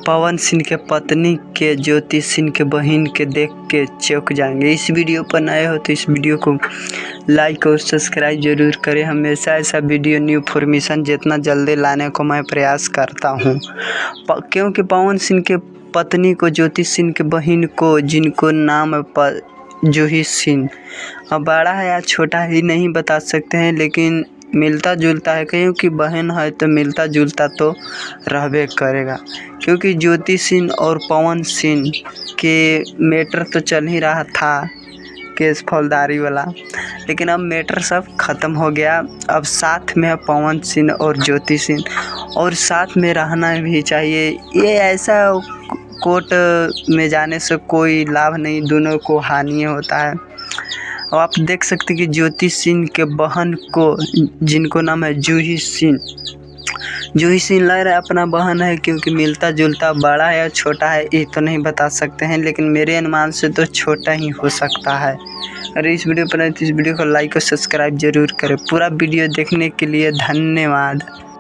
पवन सिंह के पत्नी के ज्योति सिंह के बहन के देख के चौंक जाएंगे। इस वीडियो पर नए हो तो इस वीडियो को लाइक और सब्सक्राइब जरूर करें। हमेशा ऐसा वीडियो न्यू इन्फॉर्मेशन जितना जल्दी लाने को मैं प्रयास करता हूं, क्योंकि पवन सिंह के पत्नी को ज्योति सिंह के बहन को, जिनको नाम है जूही सिंह, अब बड़ा है या छोटा ही नहीं बता सकते हैं, लेकिन मिलता जुलता है, क्योंकि बहन है तो मिलता जुलता तो रहबे करेगा। क्योंकि ज्योति सिंह और पवन सिंह के मैटर तो चल ही रहा था, केस फौजदारी वाला, लेकिन अब मैटर सब ख़त्म हो गया। अब साथ में है पवन सिंह और ज्योति सिंह, और साथ में रहना भी चाहिए। ये ऐसा कोर्ट में जाने से कोई लाभ नहीं, दोनों को हानि होता है। और आप देख सकते हैं कि ज्योति सिंह के बहन को, जिनको नाम है जूही सिंह लग रहा है अपना बहन है, क्योंकि मिलता जुलता, बड़ा है या छोटा है ये तो नहीं बता सकते हैं, लेकिन मेरे अनुमान से तो छोटा ही हो सकता है। अरे इस वीडियो पर इस वीडियो को लाइक और सब्सक्राइब जरूर करें। पूरा वीडियो देखने के लिए धन्यवाद।